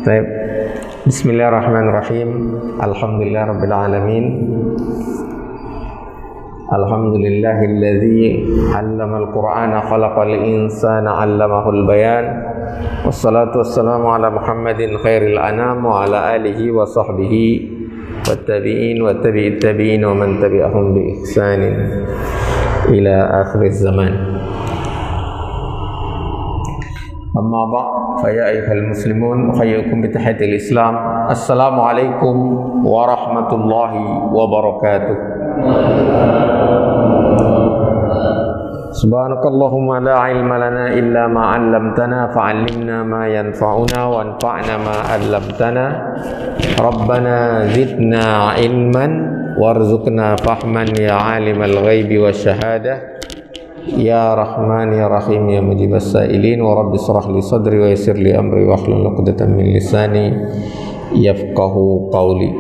Baik. Bismillahirrahmanirrahim. Alhamdulillahirabbil alamin. Alhamdulillahilladzi 'allamal Qur'ana khalaqal insana 'allamahul bayan. Wassalatu wassalamu ala Muhammadin khairil anam wa ala alihi wa sahbihi wattabi'in wa tabi'it tabi'in wa man tabi'ahum bi ihsanin ila akhiriz zaman. Amma ba'd, fa ya ayyuhal muslimun, uhayyukum bi tahiyatil Islam. Assalamualaikum warahmatullahi wabarakatuh. Subhanakallahumma la ilma lana illa ma 'allamtana fa'allimna ma yanfa'una wanfa'na ma 'allamtana. Rabbana zidna ilman warzuqna fahman ya 'alimal ghaibi wasyahadah. Ya Rahman ya Rahim ya Mujibas Sa'ilin wa Rabbi shrah li sadri wa yassir li amri wa hlul 'uqdatam min lisani yafqahu qawli.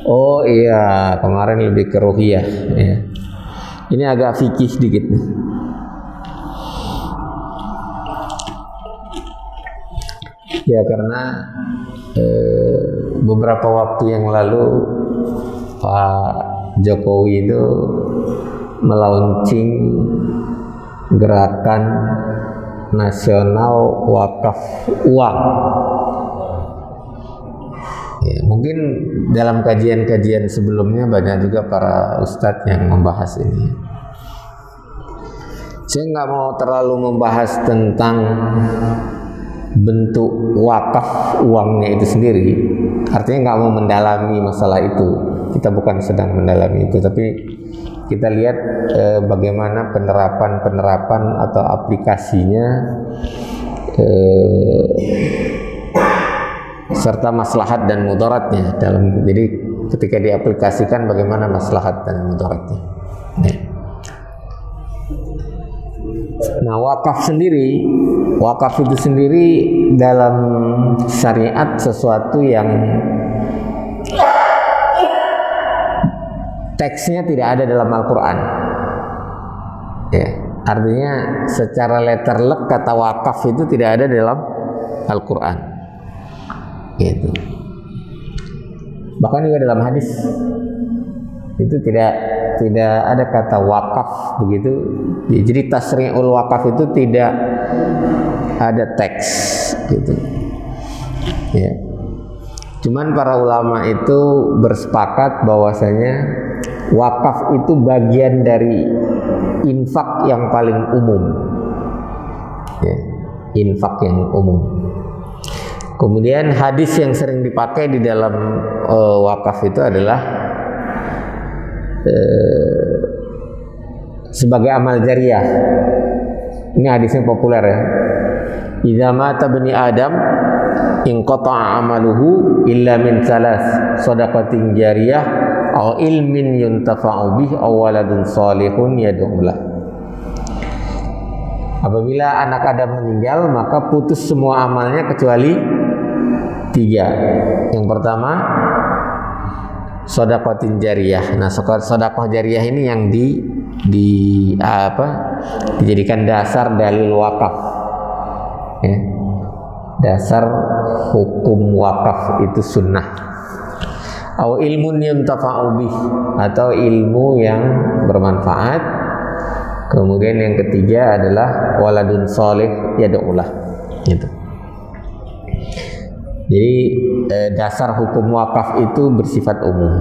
Oh iya, kemarin lebih ke ruhiyah ya. Ini agak fikih sedikit nih. Ya karena beberapa waktu yang lalu Pak Jokowi itu melaunching gerakan nasional wakaf uang. Ya, mungkin dalam kajian-kajian sebelumnya banyak juga para ustadz yang membahas ini. Saya nggak mau terlalu membahas tentang bentuk wakaf uangnya itu sendiri, artinya nggak mau mendalami masalah itu. Kita bukan sedang mendalami itu, tapi kita lihat bagaimana penerapan atau aplikasinya serta maslahat dan mudaratnya dalam. Jadi ketika diaplikasikan bagaimana maslahat dan mudaratnya. Nah, wakaf itu sendiri dalam syariat sesuatu yang teksnya tidak ada dalam Al-Quran. Ya, artinya secara letterlek kata wakaf itu tidak ada dalam Al-Quran. Gitu. Bahkan juga dalam hadis itu tidak ada kata wakaf begitu. Jadi tasri'ul wakaf itu tidak ada teks gitu. Ya. Cuman para ulama itu bersepakat bahwasanya wakaf itu bagian dari infak yang paling umum. Ya, infak yang umum. Kemudian hadis yang sering dipakai di dalam wakaf itu adalah sebagai amal jariyah. Ini hadisnya populer ya. Idza mata bani Adam inqata'a amaluhu illa min salas, shadaqatin jariyah aw ilmin yuntafa'u bih aw waladun salihun yad'u lah. Apabila anak Adam meninggal, maka putus semua amalnya kecuali 3. Yang pertama, shadaqatin jariyah. Nah, sedekah jariyah ini yang dijadikan dasar dalil wakaf. Ya. Dasar hukum wakaf itu sunnah. Aw ilmun yuntafa'u bih, atau ilmu yang bermanfaat. Kemudian yang ketiga adalah waladun shalih yad'ulah. Gitu. Jadi dasar hukum wakaf itu bersifat umum.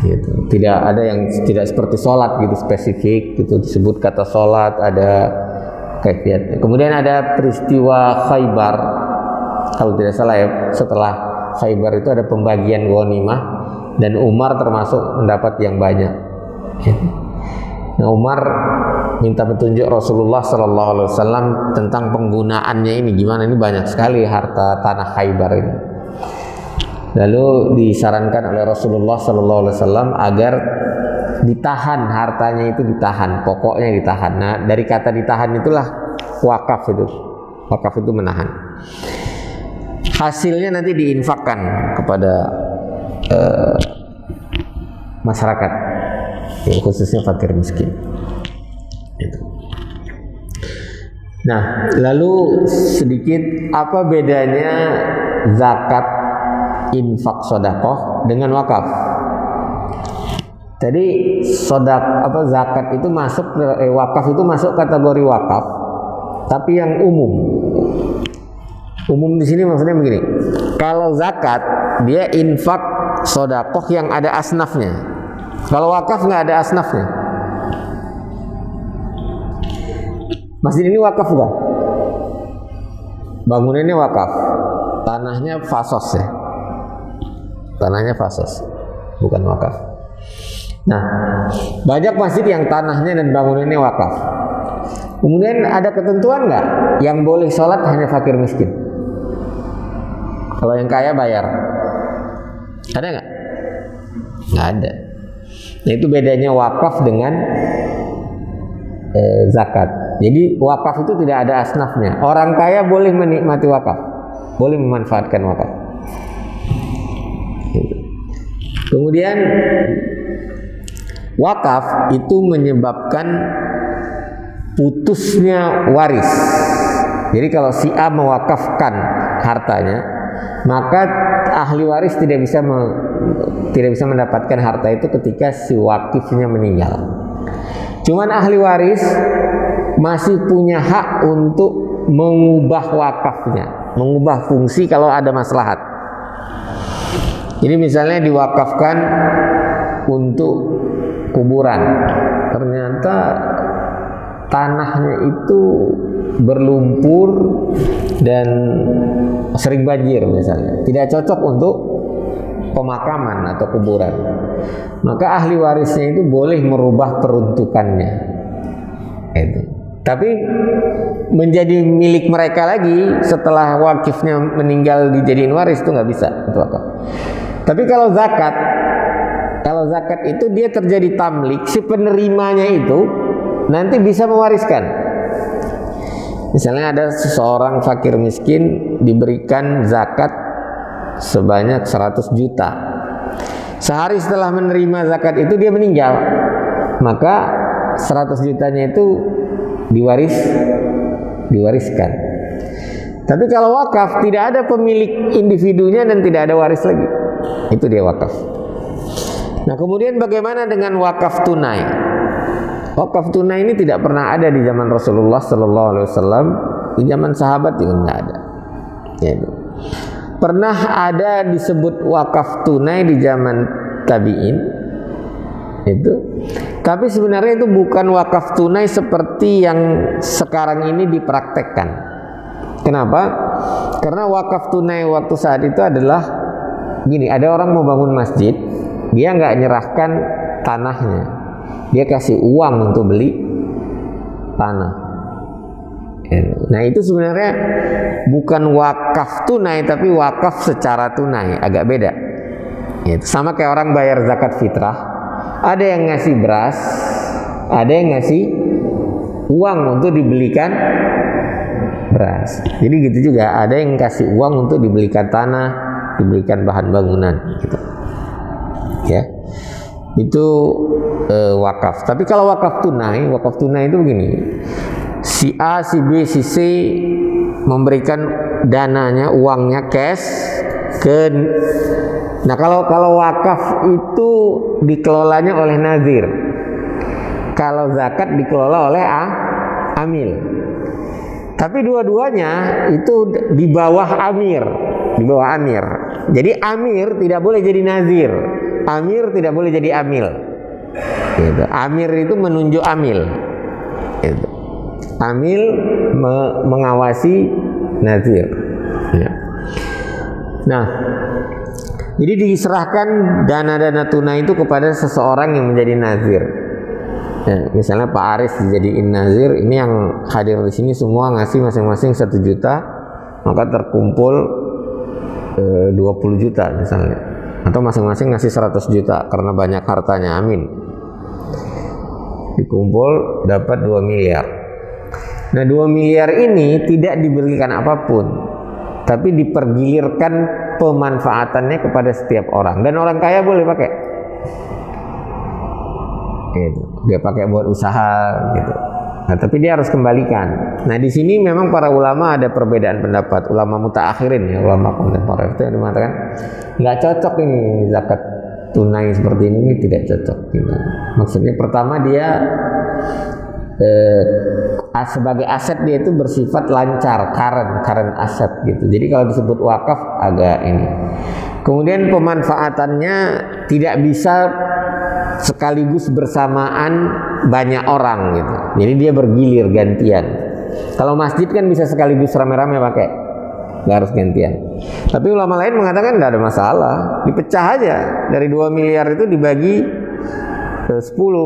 Gitu. Tidak ada yang tidak seperti sholat gitu spesifik gitu, disebut kata sholat, ada kaifiat. Kemudian ada peristiwa Khaybar, kalau tidak salah ya, setelah Khaybar itu ada pembagian ghanimah dan Umar termasuk mendapat yang banyak. Nah, Umar minta petunjuk Rasulullah SAW tentang penggunaannya ini gimana, ini banyak sekali harta tanah Khaybar ini. Lalu disarankan oleh Rasulullah SAW agar ditahan hartanya itu, ditahan, pokoknya ditahan. Nah, dari kata ditahan itulah wakaf itu. Wakaf itu menahan. Hasilnya nanti diinfakkan kepada masyarakat. khususnya fakir miskin. Itu. Nah, lalu sedikit apa bedanya zakat, infak, sedekah dengan wakaf? Jadi zakat itu masuk wakaf itu masuk kategori wakaf, tapi yang umum. Umum di sini maksudnya begini. Kalau zakat dia infak, sedekah yang ada asnafnya. Kalau wakaf nggak ada asnafnya. Masjid ini wakaf enggak? Bangunannya wakaf. Tanahnya fasos ya. Tanahnya fasos. Bukan wakaf. Nah, banyak masjid yang tanahnya dan bangunannya wakaf. Kemudian ada ketentuan nggak? Yang boleh sholat hanya fakir miskin. Kalau yang kaya bayar. Ada nggak? Nggak ada. Nah, itu bedanya wakaf dengan zakat. Jadi wakaf itu tidak ada asnafnya. Orang kaya boleh menikmati wakaf, boleh memanfaatkan wakaf. Kemudian wakaf itu menyebabkan putusnya waris. Jadi kalau si A mewakafkan hartanya, maka ahli waris tidak bisa mendapatkan harta itu ketika si wakifnya meninggal. Cuman ahli waris masih punya hak untuk mengubah wakafnya, mengubah fungsi kalau ada maslahat. Jadi misalnya diwakafkan untuk kuburan, ternyata tanahnya itu berlumpur dan sering banjir misalnya, tidak cocok untuk pemakaman atau kuburan, maka ahli warisnya itu boleh merubah peruntukannya. Itu. Tapi menjadi milik mereka lagi setelah wakifnya meninggal dijadiin waris itu nggak bisa, itu wakaf. Tapi kalau zakat itu dia terjadi tamlik, si penerimanya itu nanti bisa mewariskan. Misalnya ada seseorang fakir miskin diberikan zakat sebanyak 100 juta. Sehari setelah menerima zakat itu dia meninggal, maka 100 jutanya itu diwariskan. Tapi kalau wakaf tidak ada pemilik individunya dan tidak ada waris lagi, itu dia wakaf. Nah, kemudian bagaimana dengan wakaf tunai? Wakaf tunai ini tidak pernah ada di zaman Rasulullah Sallallahu Alaihi Wasallam, di zaman sahabat juga nggak ada. Ya, pernah ada disebut wakaf tunai di zaman tabi'in itu, tapi sebenarnya itu bukan wakaf tunai seperti yang sekarang ini dipraktekkan. Kenapa? Karena wakaf tunai waktu saat itu adalah gini, ada orang mau bangun masjid, dia nggak nyerahkan tanahnya, dia kasih uang untuk beli tanah. Nah, itu sebenarnya bukan wakaf tunai, tapi wakaf secara tunai, agak beda. Itu sama kayak orang bayar zakat fitrah. Ada yang ngasih beras, ada yang ngasih uang untuk dibelikan beras. Jadi gitu juga, ada yang kasih uang untuk dibelikan tanah, dibelikan bahan bangunan, gitu. Ya, itu wakaf. Tapi kalau wakaf tunai itu begini: si A, si B, si C memberikan dananya, uangnya cash ke. Nah, kalau wakaf itu dikelolanya oleh nazir, kalau zakat dikelola oleh amil. Tapi dua-duanya itu di bawah amir, Jadi amir tidak boleh jadi nazir, amir tidak boleh jadi amil. Gitu. Amir itu menunjuk amil. Gitu. Amil mengawasi nazir. Ya. Nah, jadi diserahkan dana-dana tunai itu kepada seseorang yang menjadi nazir. Ya, misalnya Pak Aris dijadiin nazir, ini yang hadir di sini semua ngasih masing-masing 1 juta, maka terkumpul 20 juta misalnya. Atau masing-masing ngasih 100 juta karena banyak hartanya, amin. Dikumpul dapat 2 miliar. Nah, 2 miliar ini tidak diberikan apapun, tapi dipergilirkan pemanfaatannya kepada setiap orang, dan orang kaya boleh pakai. gitu. Dia pakai buat usaha gitu. Nah, tapi dia harus kembalikan. Nah, di sini memang para ulama ada perbedaan pendapat. Ulama mutaakhirin ya, ulama kontemporer itu yang mengatakan nggak cocok ini zakat tunai seperti ini tidak cocok. Gitu. Maksudnya pertama dia sebagai aset dia itu bersifat lancar, current aset gitu. Jadi kalau disebut wakaf agak ini. Kemudian pemanfaatannya tidak bisa sekaligus bersamaan banyak orang gitu. Jadi dia bergilir gantian. Kalau masjid kan bisa sekaligus rame-rame pakai, nggak harus gantian. Tapi ulama lain mengatakan nggak ada masalah, dipecah aja dari 2 miliar itu dibagi 10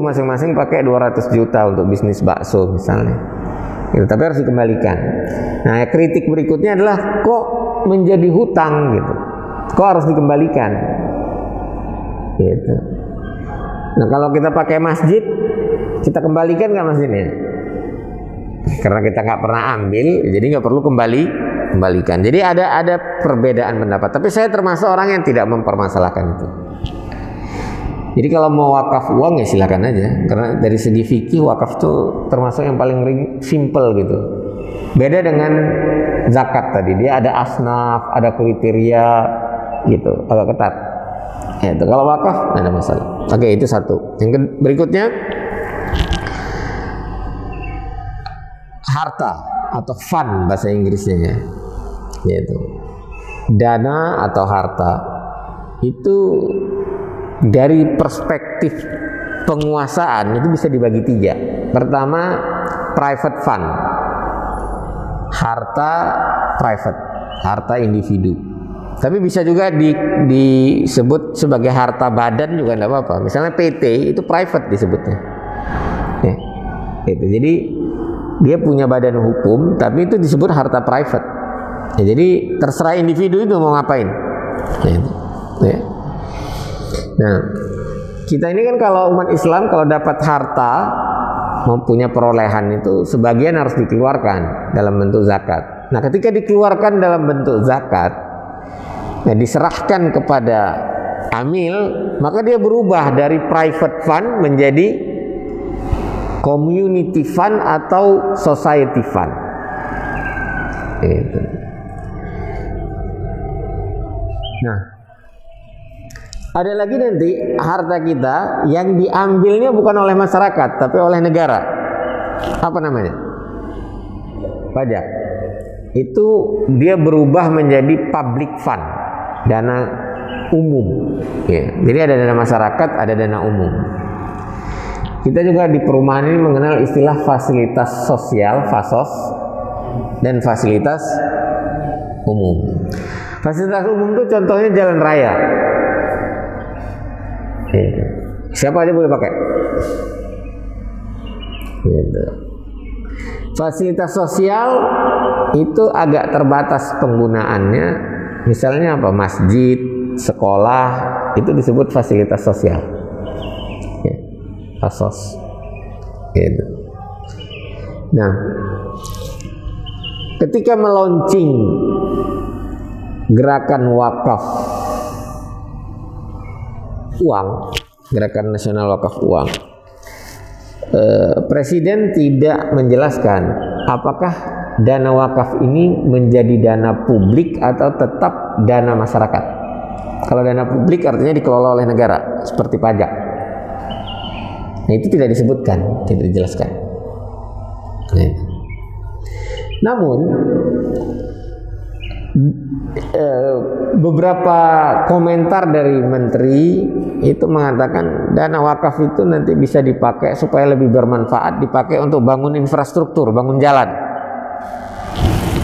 masing-masing pakai 200 juta untuk bisnis bakso misalnya. Gitu, tapi harus dikembalikan. Nah, kritik berikutnya adalah kok menjadi hutang gitu. Kok harus dikembalikan? Gitu. Nah, kalau kita pakai masjid, kita kembalikan nggak masjidnya? Karena kita nggak pernah ambil, jadi nggak perlu kembalikan. Jadi ada perbedaan pendapat. Tapi saya termasuk orang yang tidak mempermasalahkan itu. Jadi kalau mau wakaf uang ya silakan aja. Karena dari segi fikih wakaf itu termasuk yang paling simple gitu. Beda dengan zakat tadi, dia ada asnaf, ada kriteria gitu, agak ketat. Ya, itu kalau wakaf nggak ada masalah. Oke, itu satu. Yang berikutnya harta atau fund bahasa Inggrisnya ya. Yaitu dana atau harta itu dari perspektif penguasaan itu bisa dibagi 3. Pertama, private fund, harta private, harta individu. Tapi bisa juga disebut sebagai harta badan juga tidak apa-apa. Misalnya PT itu private disebutnya. Ya, gitu. Jadi dia punya badan hukum, tapi itu disebut harta private. Ya, jadi terserah individu itu mau ngapain. Gitu. Ya. Nah, kita ini kan kalau umat Islam kalau dapat harta, mempunyai perolehan itu sebagian harus dikeluarkan dalam bentuk zakat. Nah, ketika dikeluarkan dalam bentuk zakat, nah diserahkan kepada amil, maka dia berubah dari private fund menjadi community fund atau society fund. Gitu. Nah, ada lagi nanti harta kita yang diambilnya bukan oleh masyarakat tapi oleh negara. Apa namanya? Pajak. Itu dia berubah menjadi public fund, dana umum. Ya. Jadi ada dana masyarakat, ada dana umum. Kita juga di perumahan ini mengenal istilah fasilitas sosial, fasos, dan fasilitas umum. Fasilitas umum itu contohnya jalan raya. Gitu. Siapa aja boleh pakai. Gitu. Fasilitas sosial itu agak terbatas penggunaannya. Misalnya apa? Masjid, sekolah, itu disebut fasilitas sosial. Ya. Fasos. Gitu. Nah, ketika melaunching gerakan wakaf uang, gerakan nasional wakaf uang, Presiden tidak menjelaskan apakah dana wakaf ini menjadi dana publik atau tetap dana masyarakat. Kalau dana publik artinya dikelola oleh negara seperti pajak. Nah, itu tidak disebutkan, tidak dijelaskan. Namun beberapa komentar dari menteri itu mengatakan dana wakaf itu nanti bisa dipakai supaya lebih bermanfaat, dipakai untuk bangun infrastruktur, bangun jalan.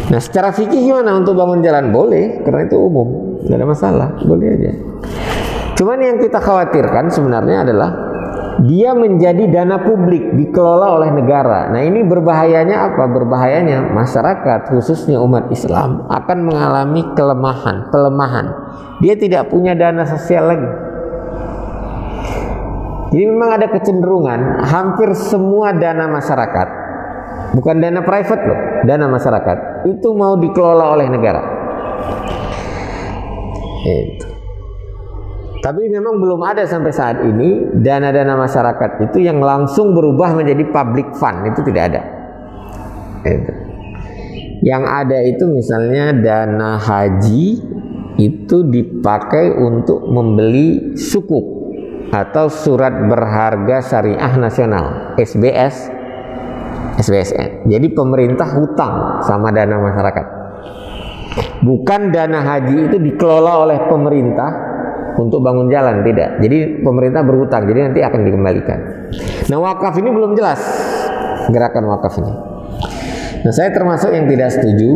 Nah, secara fikih gimana untuk bangun jalan? Boleh, karena itu umum, tidak ada masalah, boleh aja. Cuman yang kita khawatirkan sebenarnya adalah dia menjadi dana publik dikelola oleh negara. Nah, ini berbahayanya apa? Berbahayanya masyarakat khususnya umat Islam akan mengalami pelemahan. Dia tidak punya dana sosial lagi. Jadi memang ada kecenderungan hampir semua dana masyarakat, bukan dana private loh, dana masyarakat itu mau dikelola oleh negara. Tapi memang belum ada sampai saat ini dana-dana masyarakat itu yang langsung berubah menjadi public fund, itu tidak ada. Itu. Yang ada itu misalnya dana haji itu dipakai untuk membeli sukuk atau surat berharga syariah nasional, SBSN. Jadi pemerintah hutang sama dana masyarakat. Bukan dana haji itu dikelola oleh pemerintah untuk bangun jalan, tidak. Jadi pemerintah berhutang, jadi nanti akan dikembalikan. Nah, wakaf ini belum jelas gerakan wakaf ini. Nah, saya termasuk yang tidak setuju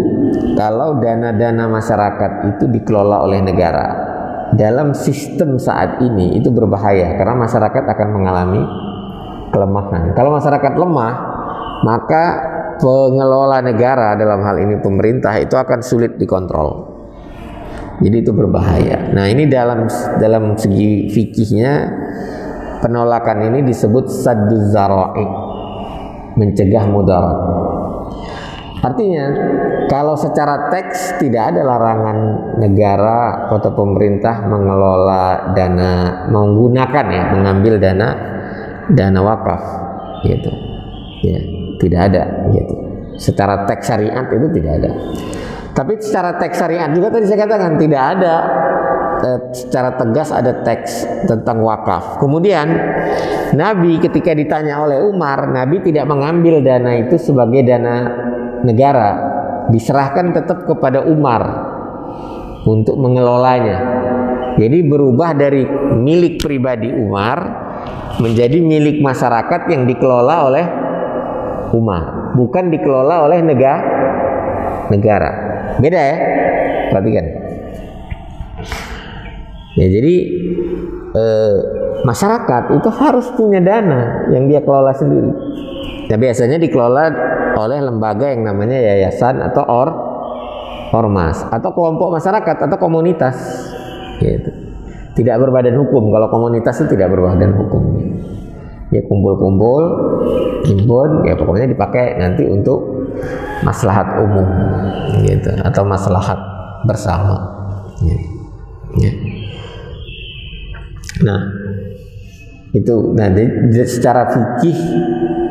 kalau dana-dana masyarakat itu dikelola oleh negara. Dalam sistem saat ini itu berbahaya karena masyarakat akan mengalami kelemahan. Kalau masyarakat lemah, maka pengelola negara dalam hal ini pemerintah itu akan sulit dikontrol. Jadi itu berbahaya. Nah, ini dalam segi fikihnya penolakan ini disebut sadduz zara'i, mencegah mudarat. Artinya kalau secara teks tidak ada larangan negara atau pemerintah mengelola dana, mengambil dana wakaf, gitu. Ya, tidak ada, gitu. Secara teks syariat itu tidak ada. Tapi secara teks syariat juga tadi saya katakan tidak ada secara tegas ada teks tentang wakaf. Kemudian Nabi ketika ditanya oleh Umar, Nabi tidak mengambil dana itu sebagai dana negara, diserahkan tetap kepada Umar untuk mengelolanya. Jadi berubah dari milik pribadi Umar menjadi milik masyarakat yang dikelola oleh Umar, bukan dikelola oleh negara. Beda ya, perhatikan. Ya, jadi masyarakat itu harus punya dana yang dia kelola sendiri. Nah, biasanya dikelola oleh lembaga yang namanya yayasan atau ormas atau kelompok masyarakat atau komunitas, gitu. Tidak berbadan hukum. Kalau komunitas itu tidak berbadan hukum. Ya kumpul-kumpul, himpun, ya pokoknya dipakai nanti untuk maslahat umum, gitu, atau maslahat bersama. Ya. Nah, itu nanti secara fikih,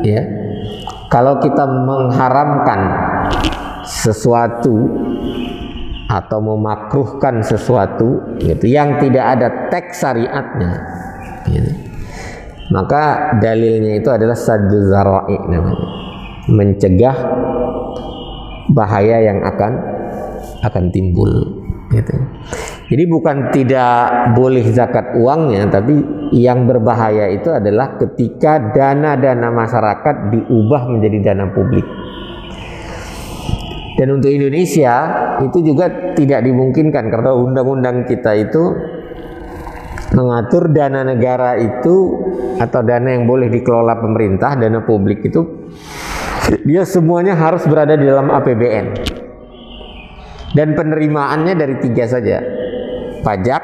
ya, kalau kita mengharamkan sesuatu atau memakruhkan sesuatu, gitu, yang tidak ada teks syariatnya, gitu, maka dalilnya itu adalah sadduz zara'i, namanya, mencegah bahaya yang akan timbul, gitu. Jadi bukan tidak boleh zakat uangnya, tapi yang berbahaya itu adalah ketika dana-dana masyarakat diubah menjadi dana publik. Dan untuk Indonesia itu juga tidak dimungkinkan karena undang-undang kita itu mengatur dana negara itu atau dana yang boleh dikelola pemerintah, dana publik itu dia semuanya harus berada di dalam APBN. Dan penerimaannya dari 3 saja. Pajak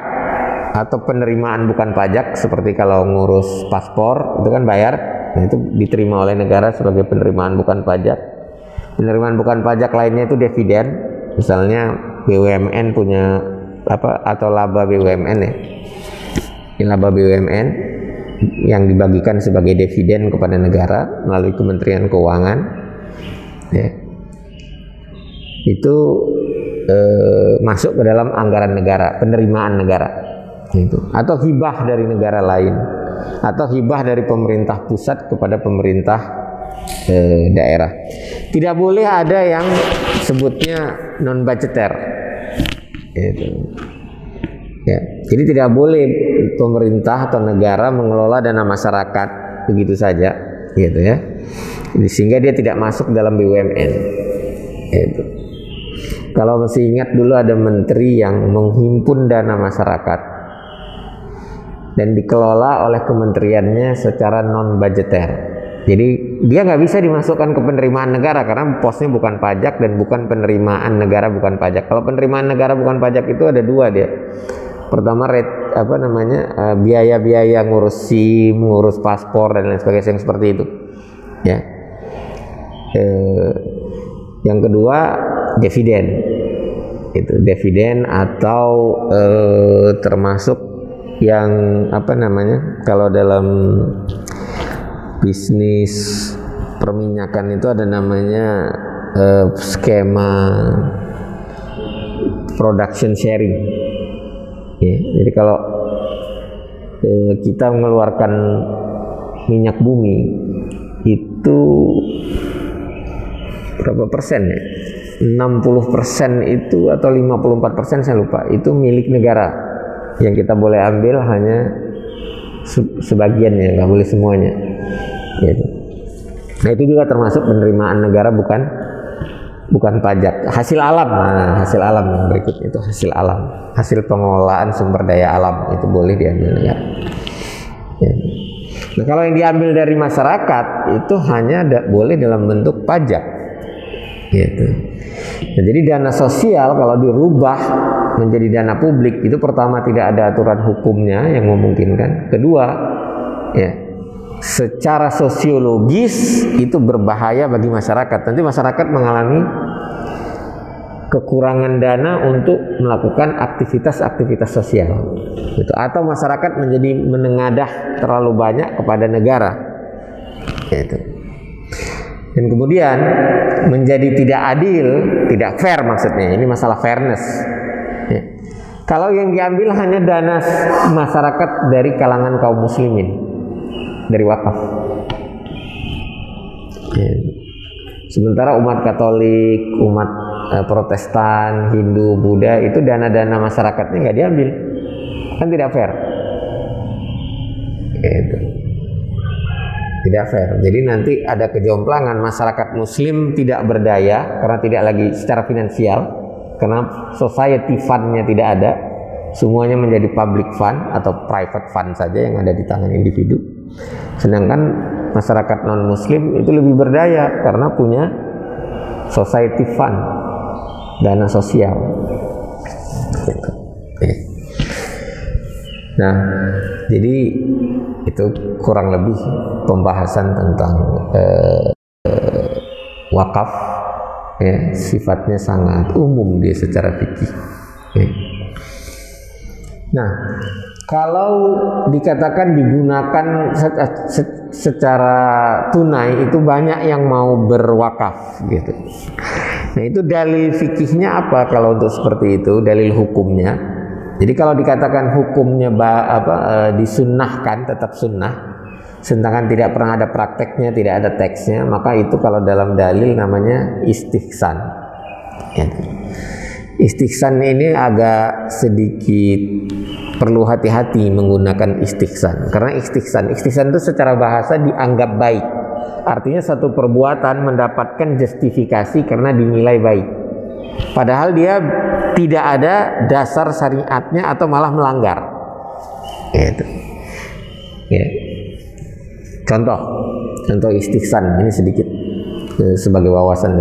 atau penerimaan bukan pajak, seperti kalau ngurus paspor itu kan bayar, nah itu diterima oleh negara sebagai penerimaan bukan pajak. Penerimaan bukan pajak lainnya itu dividen, misalnya BUMN punya apa, atau laba BUMN, ya, ini laba BUMN yang dibagikan sebagai dividen kepada negara melalui Kementerian Keuangan, ya, itu masuk ke dalam anggaran negara, penerimaan negara, gitu. Atau hibah dari negara lain, atau hibah dari pemerintah pusat kepada pemerintah daerah. Tidak boleh ada yang sebutnya non budgeter, gitu. Ya, jadi tidak boleh pemerintah atau negara mengelola dana masyarakat begitu saja, gitu ya, sehingga dia tidak masuk dalam BUMN, gitu. Kalau masih ingat dulu ada menteri yang menghimpun dana masyarakat dan dikelola oleh kementeriannya secara non budgeter. Jadi dia nggak bisa dimasukkan ke penerimaan negara karena posnya bukan pajak dan bukan penerimaan negara bukan pajak. Kalau penerimaan negara bukan pajak itu ada 2 dia. Pertama biaya-biaya ngurus SIM, ngurus paspor dan lain sebagainya yang seperti itu. Ya. Yang kedua dividen, itu dividen atau termasuk yang apa namanya, kalau dalam bisnis perminyakan itu ada namanya skema production sharing ya. Jadi kalau kita mengeluarkan minyak bumi itu berapa persen ya, 60% itu atau 54% saya lupa, itu milik negara. Yang kita boleh ambil hanya sebagiannya, nggak boleh semuanya gitu. Nah itu juga termasuk penerimaan negara, bukan pajak. Hasil alam, nah, hasil alam yang berikutnya itu hasil alam, hasil pengelolaan sumber daya alam itu boleh diambil negara ya. Nah kalau yang diambil dari masyarakat itu hanya boleh dalam bentuk pajak gitu. Nah, jadi dana sosial kalau dirubah menjadi dana publik itu pertama tidak ada aturan hukumnya yang memungkinkan, kedua ya secara sosiologis itu berbahaya bagi masyarakat. Nanti masyarakat mengalami kekurangan dana untuk melakukan aktivitas-aktivitas sosial gitu. Atau masyarakat menjadi menengadah terlalu banyak kepada negara gitu. Dan kemudian menjadi tidak adil, tidak fair maksudnya. Ini masalah fairness ya. Kalau yang diambil hanya dana masyarakat dari kalangan kaum muslimin, dari wakaf ya. Sementara umat Katolik, umat Protestan, Hindu, Buddha itu dana-dana masyarakatnya nggak diambil, kan tidak fair gitu. Tidak fair. Jadi nanti ada kejomplangan, masyarakat muslim tidak berdaya karena tidak lagi secara finansial, karena society fund-nya tidak ada, semuanya menjadi public fund atau private fund saja yang ada di tangan individu. Sedangkan masyarakat non muslim itu lebih berdaya karena punya society fund, dana sosial gitu. Nah jadi itu kurang lebih pembahasan tentang wakaf ya, sifatnya sangat umum dia secara fikih ya. Nah kalau dikatakan digunakan secara tunai itu banyak yang mau berwakaf gitu. Nah itu dalil fikihnya apa kalau untuk seperti itu, dalil hukumnya? Jadi kalau dikatakan hukumnya disunnahkan, tetap sunnah, sedangkan tidak pernah ada prakteknya, tidak ada teksnya, maka itu kalau dalam dalil namanya istihsan ya. Istihsan ini agak sedikit perlu hati-hati menggunakan istihsan, karena istihsan itu secara bahasa dianggap baik, artinya satu perbuatan mendapatkan justifikasi karena dinilai baik, padahal dia tidak ada dasar syariatnya atau malah melanggar gitu ya. Contoh istihsan ini sedikit sebagai wawasan.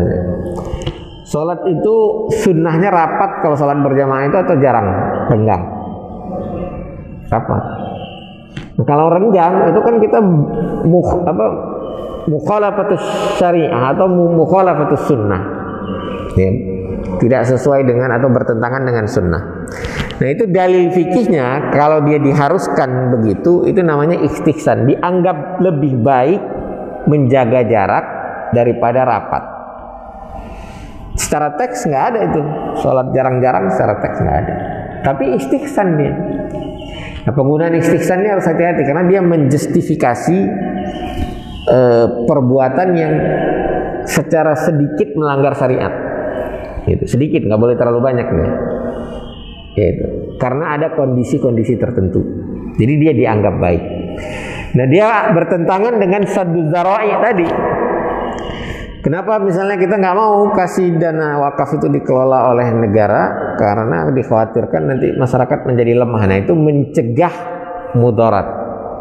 Sholat itu sunnahnya rapat kalau sholat berjamaah itu atau jarang renggang? Rapat. Nah, kalau renggang itu kan kita mukhalafatus syariah atau mukhalafatus sunnah ya, tidak sesuai dengan atau bertentangan dengan sunnah. Nah itu dalil fikihnya kalau dia diharuskan begitu, itu namanya istihsan, dianggap lebih baik menjaga jarak daripada rapat. Secara teks nggak ada itu, sholat jarang-jarang secara teks nggak ada, tapi istihsan dia. Nah, penggunaan istihsan ini harus hati-hati karena dia menjustifikasi perbuatan yang secara sedikit melanggar syariat. Gitu. Sedikit, nggak boleh terlalu banyak nih. Gitu. Karena ada kondisi-kondisi tertentu. Jadi dia dianggap baik. Nah dia bertentangan dengan saddu dzara'i tadi. Kenapa misalnya kita nggak mau kasih dana wakaf itu dikelola oleh negara? Karena dikhawatirkan nanti masyarakat menjadi lemah. Nah itu mencegah mudarat.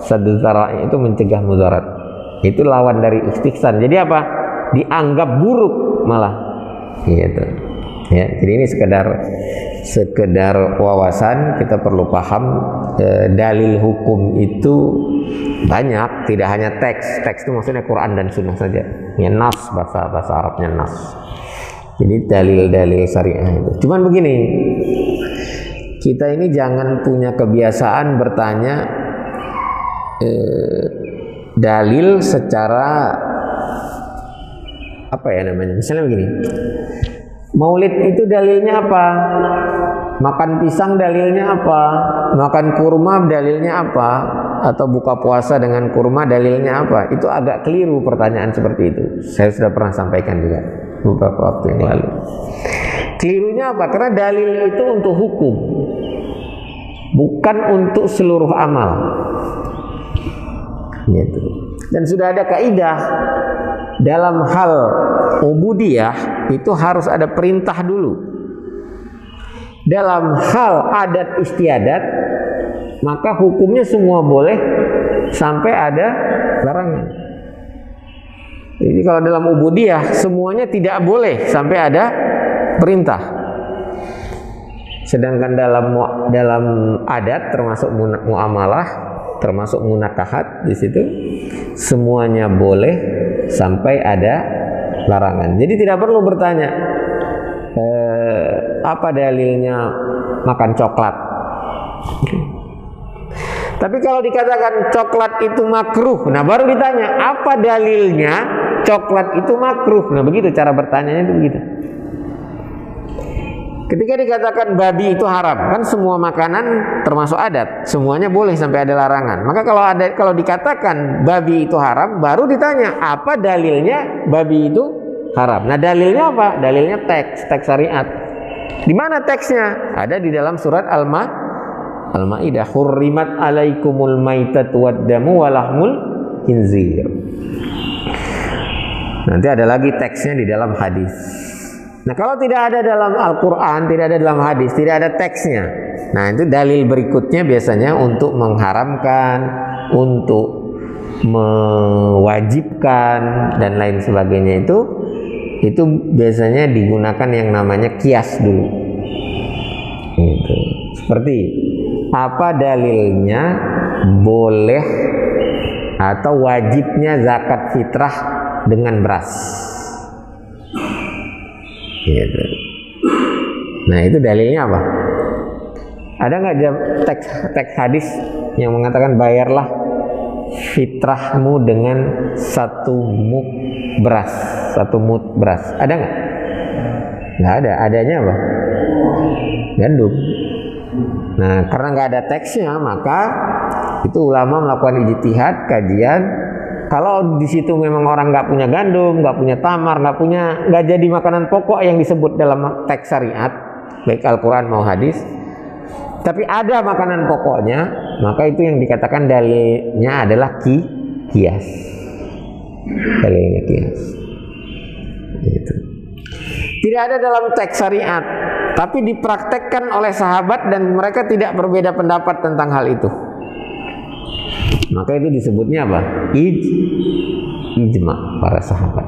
Saddu dzara'i itu mencegah mudarat. Itu lawan dari istihsan. Jadi apa? Dianggap buruk malah. Gitu. Ya, jadi ini sekedar wawasan, kita perlu paham dalil hukum itu banyak, tidak hanya teks. Teks itu maksudnya Quran dan Sunnah saja. Ya, nas bahasa Arabnya nas. Jadi dalil-dalil syariah itu. Cuman begini, kita ini jangan punya kebiasaan bertanya dalil secara apa ya namanya, misalnya begini, Maulid itu dalilnya apa, makan pisang dalilnya apa, makan kurma dalilnya apa, atau buka puasa dengan kurma dalilnya apa. Itu agak keliru pertanyaan seperti itu. Saya sudah pernah sampaikan juga beberapa waktu yang lalu. Kelirunya apa? Karena dalil itu untuk hukum, bukan untuk seluruh amal, gitu. Dan sudah ada kaidah dalam hal ubudiyah itu harus ada perintah dulu. Dalam hal adat istiadat maka hukumnya semua boleh sampai ada larangan. Jadi kalau dalam ubudiyah semuanya tidak boleh sampai ada perintah. Sedangkan dalam adat termasuk muamalah, termasuk munakahat, di situ semuanya boleh sampai ada larangan. Jadi tidak perlu bertanya apa dalilnya makan coklat. Tapi kalau dikatakan coklat itu makruh, nah baru ditanya apa dalilnya coklat itu makruh. Nah begitu cara bertanyanya, itu begitu. Ketika dikatakan babi itu haram, kan semua makanan termasuk adat, semuanya boleh sampai ada larangan. Maka kalau dikatakan babi itu haram, baru ditanya apa dalilnya babi itu haram. Nah dalilnya apa? Dalilnya teks syariat. Di mana teksnya? Ada di dalam surat Al-Maidah. Hurrimat alaikumul maitatu waddamu walahmul khinzir. Nanti ada lagi teksnya di dalam hadis. Nah kalau tidak ada dalam Al-Quran, tidak ada dalam hadis, tidak ada teksnya, nah itu dalil berikutnya biasanya untuk mengharamkan, untuk mewajibkan dan lain sebagainya. Itu biasanya digunakan yang namanya kias dulu. Gitu. Seperti apa dalilnya boleh atau wajibnya zakat fitrah dengan beras. Gitu. Nah itu dalilnya apa? Ada nggak teks hadis yang mengatakan bayarlah fitrahmu dengan satu mud beras? Ada nggak? Nggak ada. Adanya apa? Gandum. Nah karena nggak ada teksnya, maka itu ulama melakukan ijtihad, kajian. Kalau di situ memang orang nggak punya gandum, nggak punya tamar, nggak jadi makanan pokok yang disebut dalam teks syariat, baik Al-Quran mau hadis, tapi ada makanan pokoknya, maka itu yang dikatakan dalilnya adalah kias. Dalilnya kias. Gitu. Tidak ada dalam teks syariat, tapi dipraktekkan oleh sahabat dan mereka tidak berbeda pendapat tentang hal itu. Maka itu disebutnya apa? Ijma para sahabat.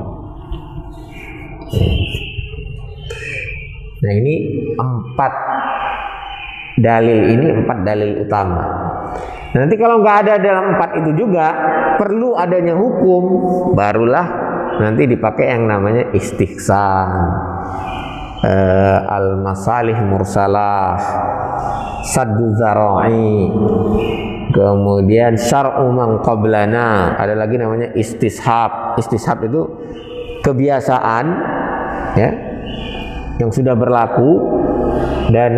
Nah ini 4 dalil utama. Nanti kalau nggak ada dalam 4 itu juga perlu adanya hukum, barulah nanti dipakai yang namanya istihsan, al-masalih mursalah, saddu zara'i, kemudian syar'u man qablana, ada lagi namanya istishab. Istishab itu kebiasaan ya yang sudah berlaku dan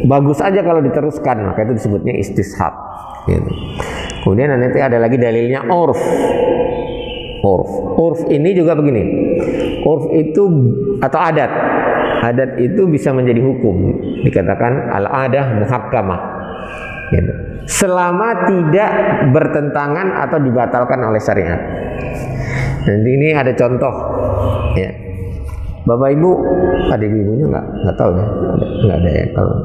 bagus aja kalau diteruskan, maka itu disebutnya istishab gitu. Kemudian nanti ada lagi dalilnya urf. Urf ini juga begini. Urf itu atau adat itu bisa menjadi hukum, dikatakan al-adah muhakkamah gitu. Selama tidak bertentangan atau dibatalkan oleh syariat. Nanti ini ada contoh ya. Bapak Ibu, ada ibunya nggak tahu ya, nggak ada ya. Kalau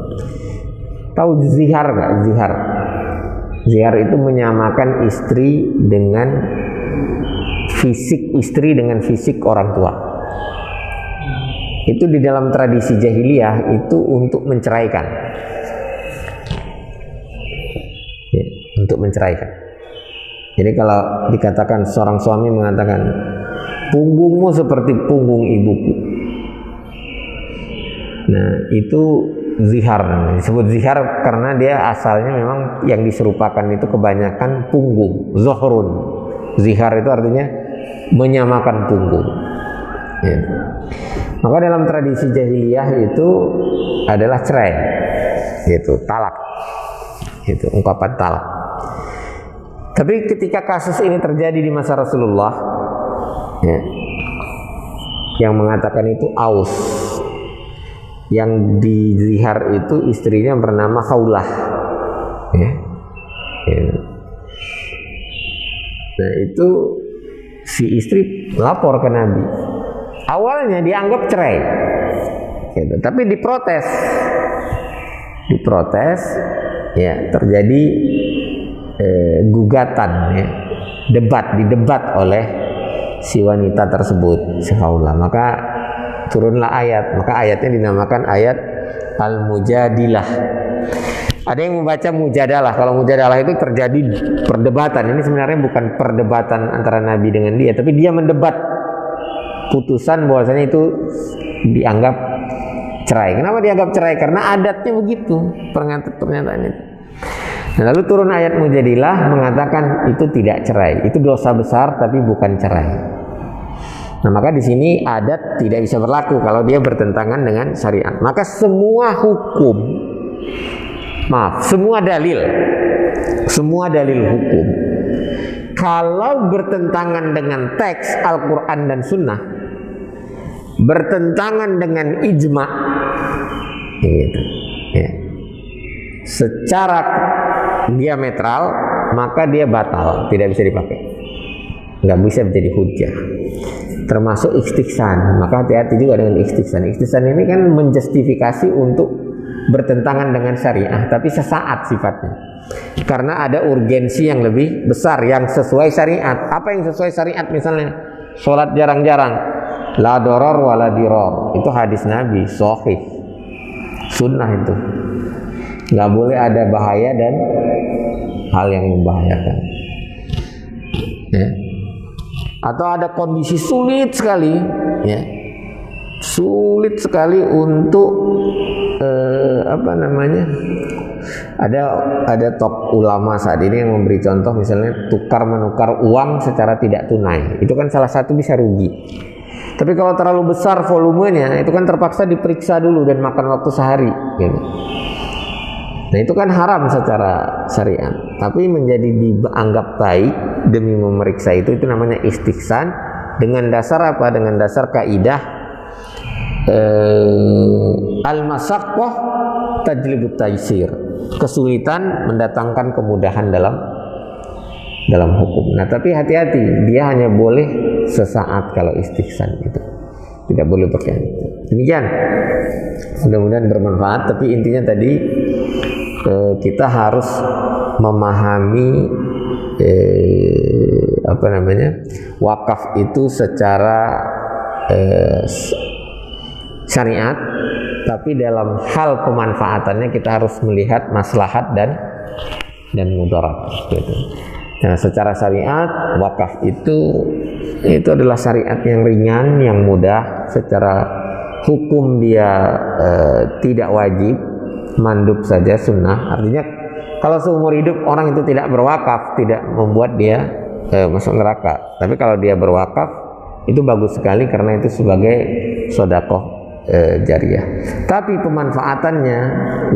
tahu zihar nggak? Zihar itu menyamakan istri dengan fisik istri dengan fisik orang tua. Itu di dalam tradisi jahiliyah itu untuk menceraikan. Ya, untuk menceraikan. Jadi kalau dikatakan seorang suami mengatakan punggungmu seperti punggung ibuku, nah itu zihar. Disebut zihar karena dia asalnya memang yang diserupakan itu kebanyakan punggung, zuhrun. Zihar itu artinya menyamakan punggung. Ya. Maka dalam tradisi jahiliyah itu adalah cerai, gitu, talak, itu ungkapan talak. Tapi ketika kasus ini terjadi di masa Rasulullah, ya, yang mengatakan itu Aus, yang dizihar itu istrinya bernama Khawlah, ya. Ya. Nah itu si istri lapor ke Nabi. Awalnya dianggap cerai, gitu. Tapi diprotes, ya terjadi gugatan, ya, didebat oleh si wanita tersebut, si Khawlah. Maka turunlah ayat, maka ayatnya dinamakan ayat Al-Mujadilah. Ada yang membaca mujadalah. Kalau mujadalah itu terjadi perdebatan. Ini sebenarnya bukan perdebatan antara Nabi dengan dia, tapi dia mendebat putusan bahwasanya itu dianggap cerai. Kenapa dianggap cerai? Karena adatnya begitu, pernyataan itu. Nah, lalu turun ayat mujadilah mengatakan itu tidak cerai, itu dosa besar tapi bukan cerai. Nah, maka di sini adat tidak bisa berlaku kalau dia bertentangan dengan syariat. Maka semua hukum, semua dalil hukum kalau bertentangan dengan teks Al-Quran dan Sunnah, bertentangan dengan ijma, gitu, ya, secara diametral, maka dia batal, tidak bisa dipakai, nggak bisa menjadi hujjah. Termasuk istighsan. Maka hati-hati juga dengan istighsan. Istighsan ini kan menjustifikasi untuk bertentangan dengan syariah, tapi sesaat sifatnya, karena ada urgensi yang lebih besar yang sesuai syariat. Apa yang sesuai syariat? Misalnya sholat jarang-jarang, la doror wala diror, itu hadis Nabi sahih, sunnah, itu nggak boleh ada bahaya dan hal yang membahayakan, ya. Atau ada kondisi sulit sekali, ya, sulit sekali untuk ada top ulama saat ini yang memberi contoh, misalnya tukar menukar uang secara tidak tunai, itu kan salah satu bisa rugi. Tapi kalau terlalu besar volumenya, itu kan terpaksa diperiksa dulu dan makan waktu sehari, gitu. Nah itu kan haram secara syariat, tapi menjadi dianggap baik demi memeriksa itu namanya istighsan. Dengan dasar apa? Dengan dasar kaidah al-masyaqqah tajlibut taysir, kesulitan mendatangkan kemudahan dalam hukum. Nah tapi hati-hati, dia hanya boleh sesaat kalau istighsan itu, tidak boleh berkhianat. Demikian, mudah-mudahan bermanfaat. Tapi intinya tadi kita harus memahami wakaf itu secara syariat, tapi dalam hal pemanfaatannya kita harus melihat maslahat dan mudarat, gitu. Nah, secara syariat wakaf itu adalah syariat yang ringan, yang mudah. Secara hukum dia tidak wajib, mandub saja, sunnah. Artinya kalau seumur hidup orang itu tidak berwakaf, tidak membuat dia masuk neraka. Tapi kalau dia berwakaf, itu bagus sekali karena itu sebagai sedekah jariyah. Tapi pemanfaatannya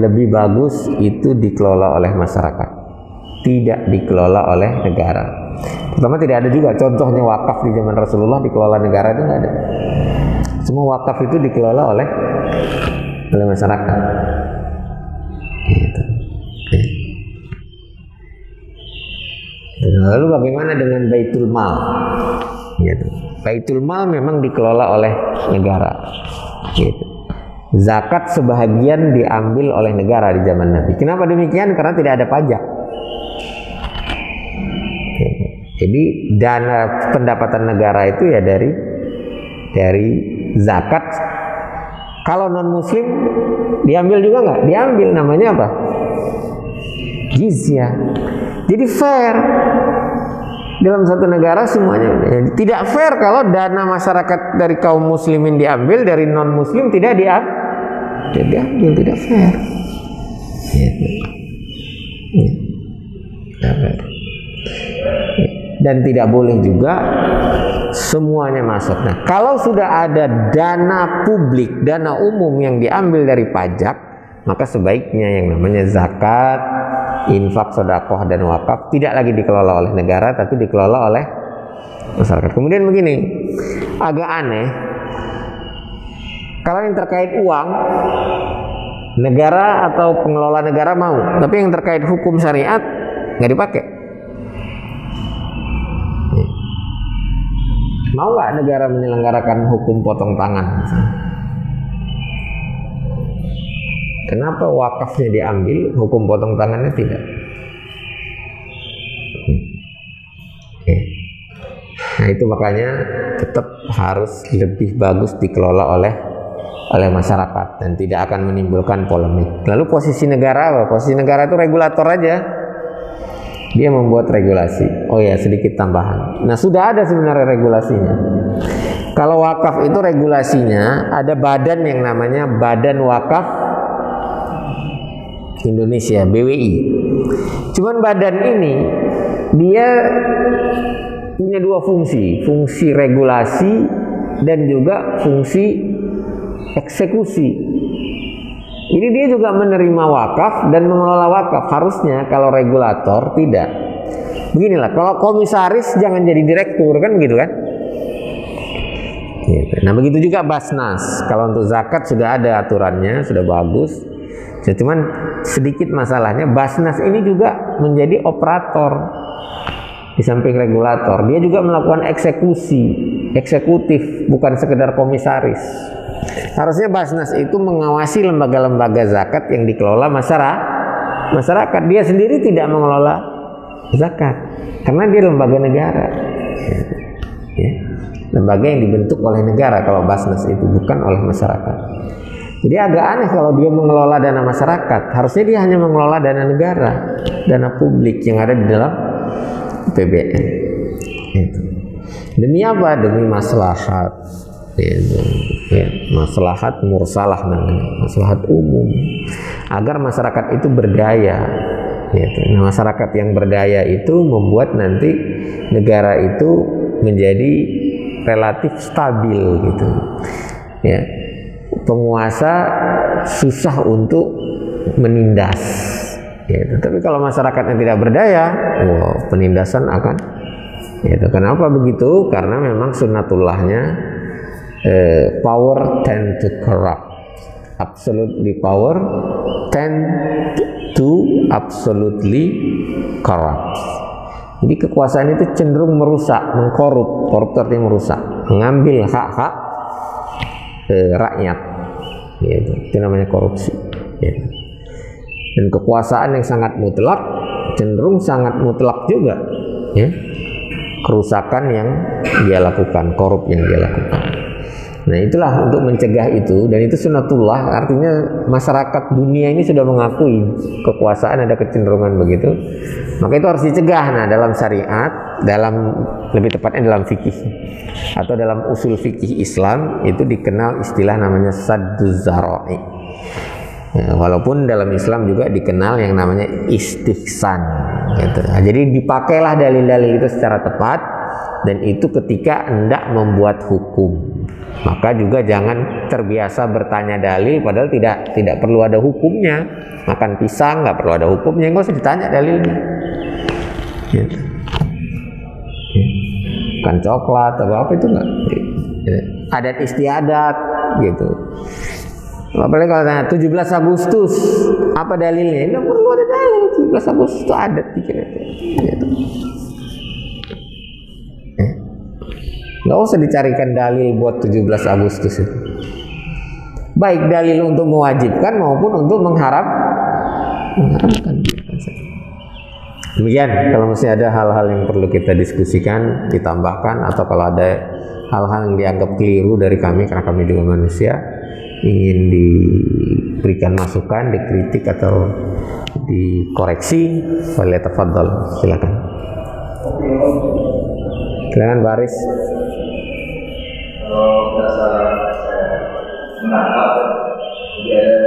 lebih bagus itu dikelola oleh masyarakat, tidak dikelola oleh negara. Pertama, tidak ada juga contohnya wakaf di zaman Rasulullah dikelola negara, itu nggak ada. Semua wakaf itu dikelola oleh masyarakat. Gitu. Lalu bagaimana dengan Baitul Mal? Gitu. Baitul Mal memang dikelola oleh negara. Gitu. Zakat sebahagian diambil oleh negara di zaman Nabi. Kenapa demikian? Karena tidak ada pajak. Gitu. Jadi dana pendapatan negara itu ya dari zakat. Kalau non Muslim diambil juga nggak? Diambil, namanya apa? Jizyah. Jadi fair dalam satu negara semuanya. Tidak fair kalau dana masyarakat dari kaum muslimin diambil, dari non muslim tidak dia diambil, tidak fair. Dan tidak boleh juga semuanya masuk. Nah, kalau sudah ada dana publik, dana umum yang diambil dari pajak, maka sebaiknya yang namanya zakat, infak, sedekah dan wakaf tidak lagi dikelola oleh negara, tapi dikelola oleh masyarakat. Kemudian begini, agak aneh, kalau yang terkait uang, negara atau pengelola negara mau, tapi yang terkait hukum syariat nggak dipakai. Mau nggak negara menyelenggarakan hukum potong tangan? Kenapa wakafnya diambil, hukum potong tangannya tidak? Nah, itu makanya tetap harus lebih bagus dikelola oleh masyarakat dan tidak akan menimbulkan polemik. Lalu posisi negara apa? Posisi negara itu regulator aja. Dia membuat regulasi. Oh ya, sedikit tambahan. Nah, sudah ada sebenarnya regulasinya. Kalau wakaf itu regulasinya ada badan yang namanya Badan Wakaf Indonesia, BWI. Cuman badan ini dia punya dua fungsi, fungsi regulasi dan juga fungsi eksekusi. Jadi dia juga menerima wakaf dan mengelola wakaf. Harusnya kalau regulator tidak. Beginilah, kalau komisaris jangan jadi direktur, kan begitu kan? Gitu. Nah, begitu juga Basnas. Kalau untuk zakat sudah ada aturannya, sudah bagus. Cuman sedikit masalahnya, Basnas ini juga menjadi operator di samping regulator. Dia juga melakukan eksekutif, bukan sekedar komisaris. Harusnya Basnas itu mengawasi lembaga-lembaga zakat yang dikelola masyarakat. Dia sendiri tidak mengelola zakat karena dia lembaga negara, ya. Lembaga yang dibentuk oleh negara kalau Basnas itu, bukan oleh masyarakat. Jadi agak aneh kalau dia mengelola dana masyarakat. Harusnya dia hanya mengelola dana negara, dana publik yang ada di dalam APBN. Itu. Demi apa? Demi maslahat. Ya, maslahat mursalah namanya, maslahat umum, agar masyarakat itu berdaya. Gitu. Nah, masyarakat yang berdaya itu membuat nanti negara itu menjadi relatif stabil gitu. Ya, penguasa susah untuk menindas. Gitu. Tapi kalau masyarakatnya tidak berdaya, penindasan akan. Gitu. Kenapa begitu? Karena memang sunnatullahnya. Power tend to corrupt. Absolutely power tend to absolutely corrupt. Jadi kekuasaan itu cenderung merusak, mengkorup. Koruptor artinya merusak, mengambil hak-hak rakyat. Gitu. Itu namanya korupsi. Gitu. Dan kekuasaan yang sangat mutlak cenderung sangat mutlak juga. Ya. Kerusakan yang dia lakukan, korup yang dia lakukan. Nah, itulah untuk mencegah itu, dan itu sunnatullah, artinya masyarakat dunia ini sudah mengakui kekuasaan ada kecenderungan begitu, maka itu harus dicegah. Nah, dalam syariat, lebih tepatnya dalam fikih atau dalam usul fikih Islam itu dikenal istilah namanya sadduz zara'i. Ya, walaupun dalam Islam juga dikenal yang namanya istihsan gitu. Nah, jadi dipakailah dalil-dalil itu secara tepat, dan itu ketika hendak membuat hukum. Maka juga jangan terbiasa bertanya dalil padahal tidak perlu ada hukumnya. Makan pisang nggak perlu ada hukumnya, nggak usah ditanya dalilnya. Gitu. Makan coklat atau apa itu nggak. Adat istiadat gitu. Apalagi kalau tanya 17 Agustus apa dalilnya? Nggak perlu ada dalil. 17 Agustus itu adat dikira-kira. Gitu. Nggak usah dicarikan dalil buat 17 Agustus itu. Baik dalil untuk mewajibkan maupun untuk mengharapkan. Demikian, kalau masih ada hal-hal yang perlu kita diskusikan, ditambahkan, atau kalau ada hal-hal yang dianggap keliru dari kami, karena kami juga manusia, ingin diberikan masukan, dikritik atau dikoreksi, boleh tafadhol, silakan. Silakan Baris. Kalau berdasarkan menangkap, jadi ada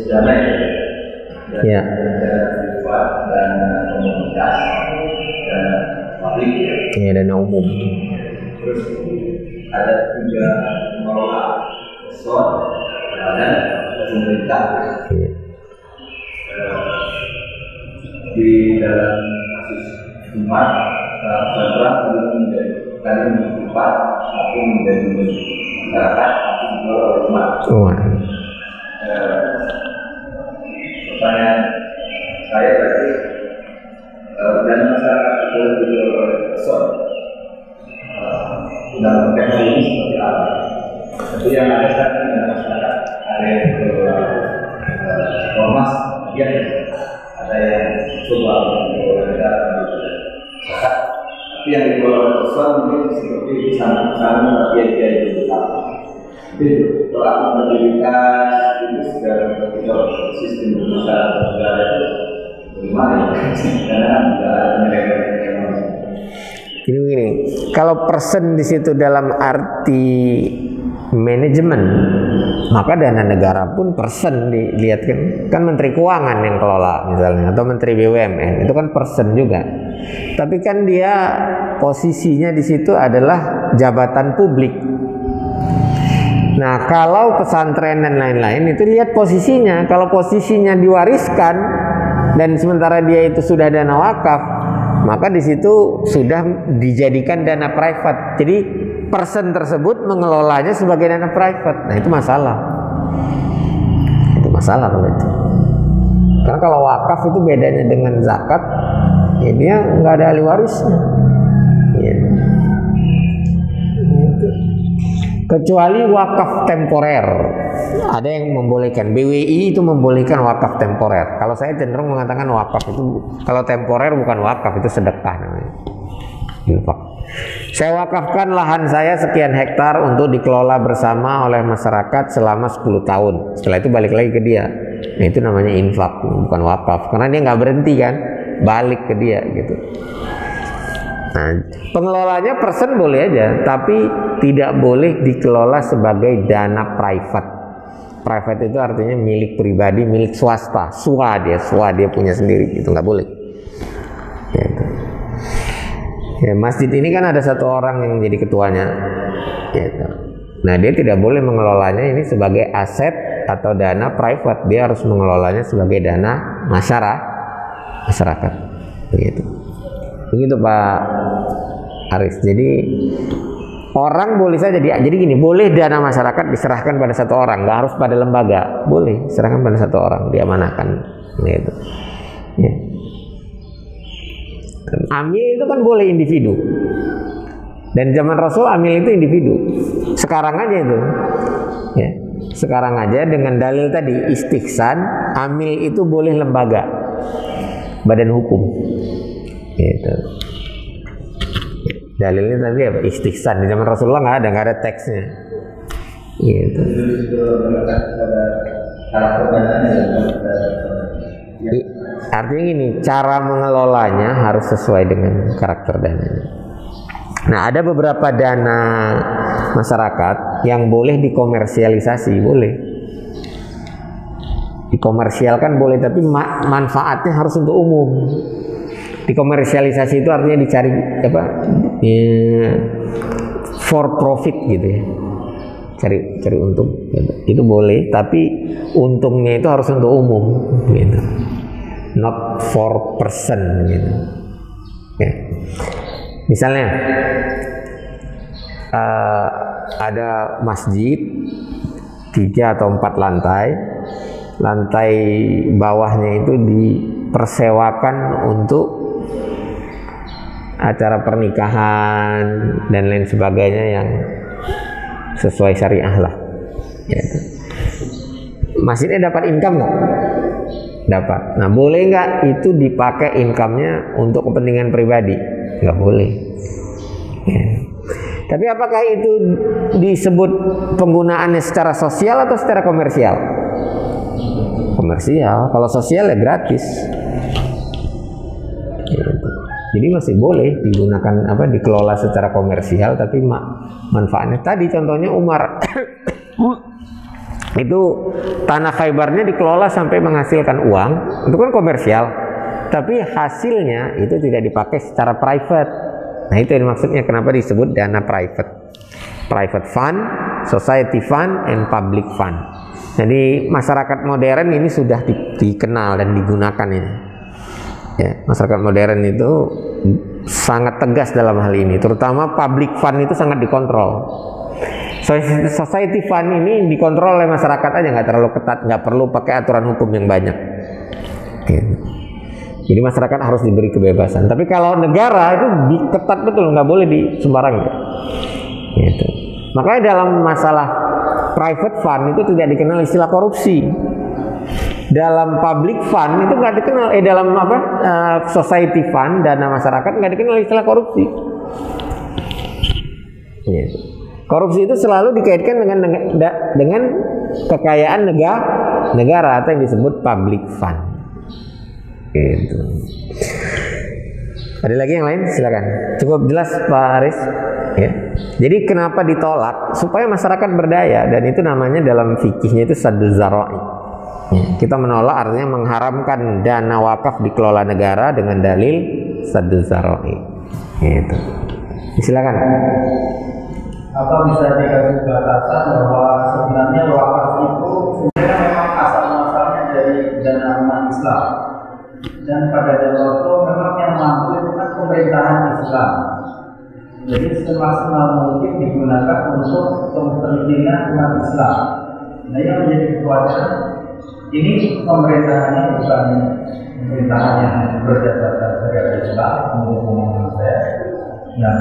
dana Ya. dan komunitas dan pabrik ya. Ini dana umum. Terus ada 3 pengelola resort dan pemerintah. Ya. Di dalam kasus umat Sandra menjadi tadi menjadi tapi menjadi masyarakat tapi dikelola oleh umat. Pertanyaan saya tadi dan masyarakat boleh dikelola oleh resort dalam teknologi seperti apa? Tapi yang ada saat ini dalam masyarakat ada yang dikelola ormas, ya ada yang coba dikelola masyarakat, tapi yang dikelola oleh resort mungkin seperti sana dia itu itu akuntabilitas itu sudah sistem masyarakat negara itu bagaimana karena tidak ada penyelenggara. Gini, kalau person di situ dalam arti manajemen, maka dana negara pun person dilihat kan Menteri Keuangan yang kelola misalnya atau Menteri BUMN itu kan person juga. Tapi kan dia posisinya di situ adalah jabatan publik. Nah, kalau pesantren dan lain-lain itu lihat posisinya. Kalau posisinya diwariskan dan sementara dia itu sudah dana wakaf, maka di situ sudah dijadikan dana private. Jadi person tersebut mengelolanya sebagai dana private. Nah, itu masalah. Itu masalah kalau itu. Karena kalau wakaf itu bedanya dengan zakat, ya dia nggak ada ahli warisnya. Ya. Kecuali wakaf temporer, ada yang membolehkan. BWI itu membolehkan wakaf temporer. Kalau saya cenderung mengatakan wakaf itu, kalau temporer bukan wakaf, itu sedekah namanya. Infak. Saya wakafkan lahan saya sekian hektar untuk dikelola bersama oleh masyarakat selama 10 tahun. Setelah itu balik lagi ke dia. Nah, itu namanya infak, bukan wakaf. Karena dia nggak berhenti kan, balik ke dia gitu. Nah, pengelolanya person boleh aja, tapi tidak boleh dikelola sebagai dana private. Private itu artinya milik pribadi, milik swasta, swa dia punya sendiri, itu nggak boleh. Gitu. Ya, masjid ini kan ada satu orang yang jadi ketuanya. Gitu. Nah, dia tidak boleh mengelolanya ini sebagai aset atau dana private, dia harus mengelolanya sebagai dana masyarakat. Begitu. Begitu Pak Aris. Jadi orang boleh saja jadi gini, boleh dana masyarakat diserahkan pada satu orang, nggak harus pada lembaga, boleh serahkan pada satu orang, diamanahkan gitu. Ya. Amil itu kan boleh individu. Dan zaman Rasul amil itu individu. Sekarang aja itu. Ya. Sekarang aja dengan dalil tadi istihsan, amil itu boleh lembaga, badan hukum. Gitu. Dalilnya tadi apa? Istihsan. Di zaman Rasulullah nggak ada teksnya. Gitu. Artinya gini, cara mengelolanya harus sesuai dengan karakter dananya. Nah, ada beberapa dana masyarakat yang boleh dikomersialisasi, boleh. Dikomersialkan boleh, tapi manfaatnya harus untuk umum. Dikomersialisasi itu artinya dicari apa? Ya, for profit gitu ya. Cari untung. Gitu. Itu boleh, tapi untungnya itu harus untuk umum gitu. Not for person gitu. Ya. Misalnya ada masjid 3 atau 4 lantai. Lantai bawahnya itu dipersewakan untuk acara pernikahan dan lain sebagainya yang sesuai syariah lah. Ya. Masjidnya dapat income nggak? Dapat. Nah, boleh nggak itu dipakai income-nya untuk kepentingan pribadi? Nggak boleh. Ya. Tapi apakah itu disebut penggunaannya secara sosial atau secara komersial? Komersial. Kalau sosial ya gratis. Jadi masih boleh digunakan dikelola secara komersial, tapi manfaatnya tadi contohnya Umar Itu tanah Khaybarnya dikelola sampai menghasilkan uang, itu kan komersial. Tapi hasilnya itu tidak dipakai secara private. Nah itu yang maksudnya kenapa disebut dana private. Private fund, society fund, and public fund. Jadi masyarakat modern ini sudah dikenal dan digunakan ini. Ya, masyarakat modern itu sangat tegas dalam hal ini, terutama public fund itu sangat dikontrol. Society fund ini dikontrol oleh masyarakat aja, nggak terlalu ketat, nggak perlu pakai aturan hukum yang banyak. Gitu. Jadi masyarakat harus diberi kebebasan. Tapi kalau negara itu ketat betul, nggak boleh di sembarang. Gitu. Makanya dalam masalah private fund itu tidak dikenal istilah korupsi. Dalam public fund itu nggak dikenal, dalam society fund, dana masyarakat nggak dikenal istilah korupsi. Gitu. Korupsi itu selalu dikaitkan dengan kekayaan negara atau yang disebut public fund. Gitu. Ada lagi yang lain? Silakan. Cukup jelas Pak Aris. Ya. Jadi kenapa ditolak? Supaya masyarakat berdaya, dan itu namanya dalam fikihnya itu sadduz zara'i. Ya. Kita menolak artinya mengharamkan dana wakaf dikelola negara dengan dalil sadduz zara'i. Gitu. Silakan. Apa bisa dikasih batasan bahwa sebenarnya wakaf itu sebenarnya memang asal-muasalnya dari dana umat Islam, dan pada zaman itu memang yang mampu itu kan pemerintahan Islam. Jadi semaksimal mungkin digunakan untuk kepentingan umat Islam. Nah yang menjadi kekhawatiran ini pemerintahannya bukan pemerintahan yang berdasarkan syariat Islam menurut pemahaman saya. Nah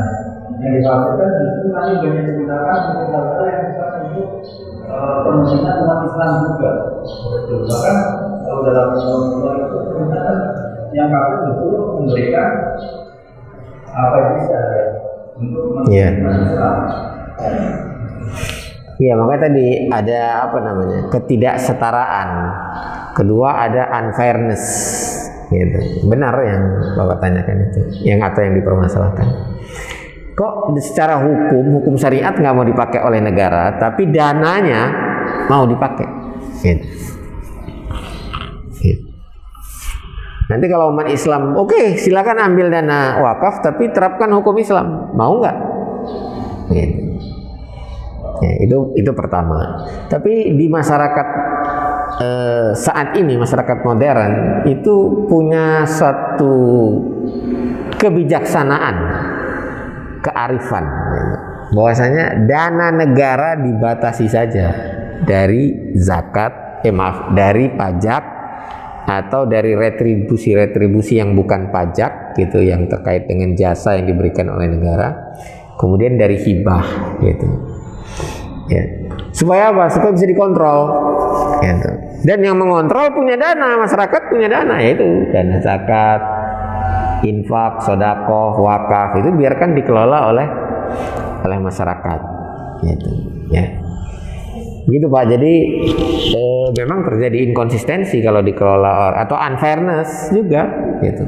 yang dikhawatirkan justru nanti banyak digunakan untuk hal-hal yang bukan untuk kepentingan umat Islam juga. Bahkan kalau dalam undang-undang itu pemerintahan yang mampu justru memberikan apa yang bisa ya untuk kepentingan Islam. Iya, makanya tadi ada ketidaksetaraan. Kedua ada unfairness. Gitu. Benar yang Bapak tanyakan itu, yang dipermasalahkan. Kok secara hukum syariat nggak mau dipakai oleh negara, tapi dananya mau dipakai. Gitu. Gitu. Nanti kalau umat Islam, oke, silakan ambil dana wakaf, tapi terapkan hukum Islam, mau nggak? Gitu. Ya, itu pertama. Tapi di masyarakat saat ini, masyarakat modern itu punya satu kebijaksanaan, kearifan, bahwasanya dana negara dibatasi saja dari zakat, dari pajak atau dari retribusi yang bukan pajak, gitu, yang terkait dengan jasa yang diberikan oleh negara, kemudian dari hibah, gitu. Ya. Supaya apa? Supaya bisa dikontrol. Gitu. Dan yang mengontrol punya dana, masyarakat punya dana, yaitu dana zakat, infak, sedekah, wakaf, itu biarkan dikelola oleh masyarakat. Gitu. Ya. Gitu Pak. Jadi memang terjadi inkonsistensi kalau dikelola atau unfairness juga. Gitu.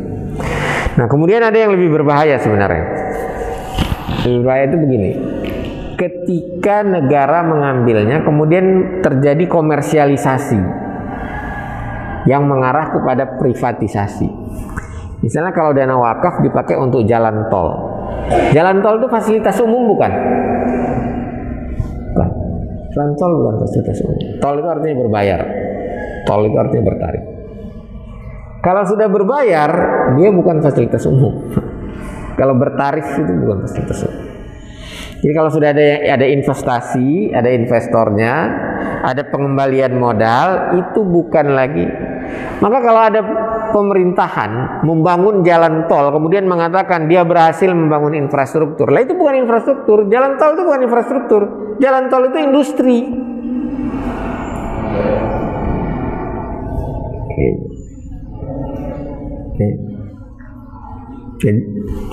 Nah kemudian ada yang lebih berbahaya sebenarnya. Lebih berbahaya itu begini. Ketika negara mengambilnya, kemudian terjadi komersialisasi yang mengarah kepada privatisasi. Misalnya kalau dana wakaf dipakai untuk jalan tol. Jalan tol itu fasilitas umum bukan? Bukan. Jalan tol bukan fasilitas umum. Tol itu artinya berbayar. Tol itu artinya bertarif. Kalau sudah berbayar, dia bukan fasilitas umum. Kalau bertarif itu bukan fasilitas umum. Jadi kalau sudah ada investasi, ada investornya, ada pengembalian modal, itu bukan lagi. Maka kalau ada pemerintahan membangun jalan tol, kemudian mengatakan dia berhasil membangun infrastruktur, lah itu bukan infrastruktur. Jalan tol itu bukan infrastruktur. Jalan tol itu industri.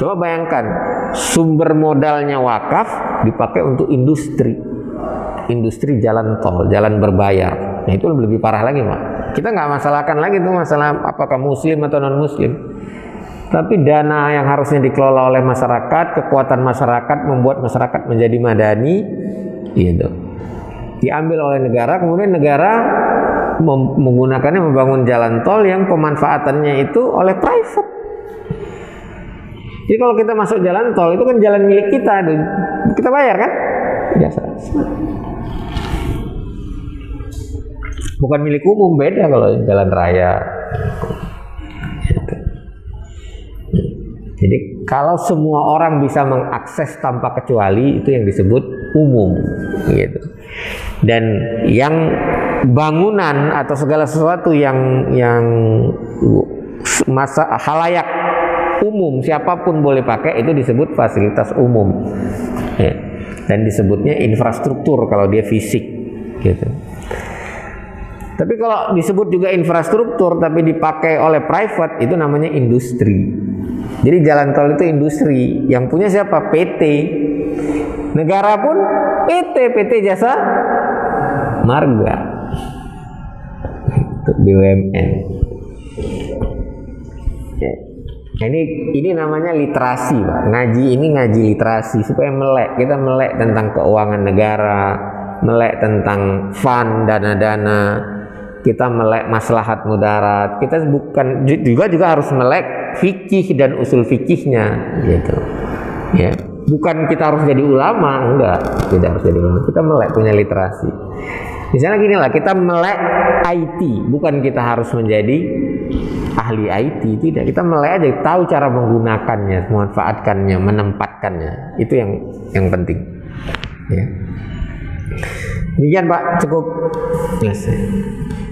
Coba bayangkan, sumber modalnya wakaf dipakai untuk industri jalan tol, jalan berbayar. Nah itu lebih parah lagi Pak. Kita nggak masalahkan lagi itu masalah apakah muslim atau non muslim, tapi dana yang harusnya dikelola oleh masyarakat, kekuatan masyarakat membuat masyarakat menjadi madani, gitu. diambil oleh negara, kemudian negara menggunakannya membangun jalan tol yang pemanfaatannya itu oleh private. Jadi kalau kita masuk jalan tol itu kan jalan milik kita bayar kan? Biasa. Bukan milik umum, beda kalau jalan raya. Jadi kalau semua orang bisa mengakses tanpa kecuali, itu yang disebut umum, gitu. Dan yang bangunan atau segala sesuatu yang masa halayak umum, siapapun boleh pakai, itu disebut fasilitas umum, ya. Dan disebutnya infrastruktur kalau dia fisik, gitu. Tapi kalau disebut juga infrastruktur tapi dipakai oleh private, itu namanya industri. Jadi jalan tol itu industri, yang punya siapa? PT. Negara pun PT Jasa Marga, BUMN. Ya. Ini namanya literasi, Pak. Ngaji literasi supaya kita melek tentang keuangan negara, melek tentang fund, dana-dana, kita melek maslahat mudarat. Kita juga harus melek fikih dan usul fikihnya, gitu. Ya, bukan kita harus jadi ulama, enggak, tidak harus jadi ulama. Kita melek, punya literasi. Misalnya gini lah, kita melek IT, bukan kita harus menjadi ahli IT, tidak. Kita melek aja, tahu cara menggunakannya, memanfaatkannya, menempatkannya. Itu yang penting. Ya. Demikian Pak, cukup. Yes.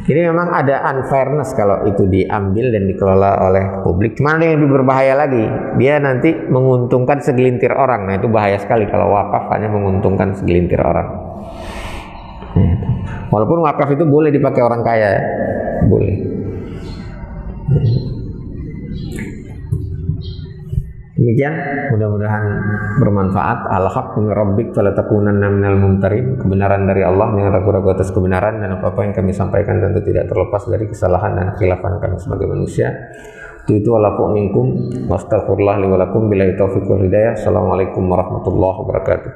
Jadi memang ada unfairness kalau itu diambil dan dikelola oleh publik. Cuma yang lebih berbahaya lagi, dia nanti menguntungkan segelintir orang. Nah itu bahaya sekali kalau wakaf hanya menguntungkan segelintir orang. Walaupun wakaf itu boleh dipakai orang kaya, ya. Boleh. Demikian, mudah-mudahan bermanfaat. Al-haqqu min rabbik fala takunanna minal mumtarin. Kebenaran dari Allah, jangan ragu-ragu atas kebenaran, dan apa-apa yang kami sampaikan tentu tidak terlepas dari kesalahan dan khilafan kami sebagai manusia. Itu walafu minkum wastaghfirullah li wa lakum billahi taufiq wal hidayah. Assalamualaikum warahmatullahi wabarakatuh.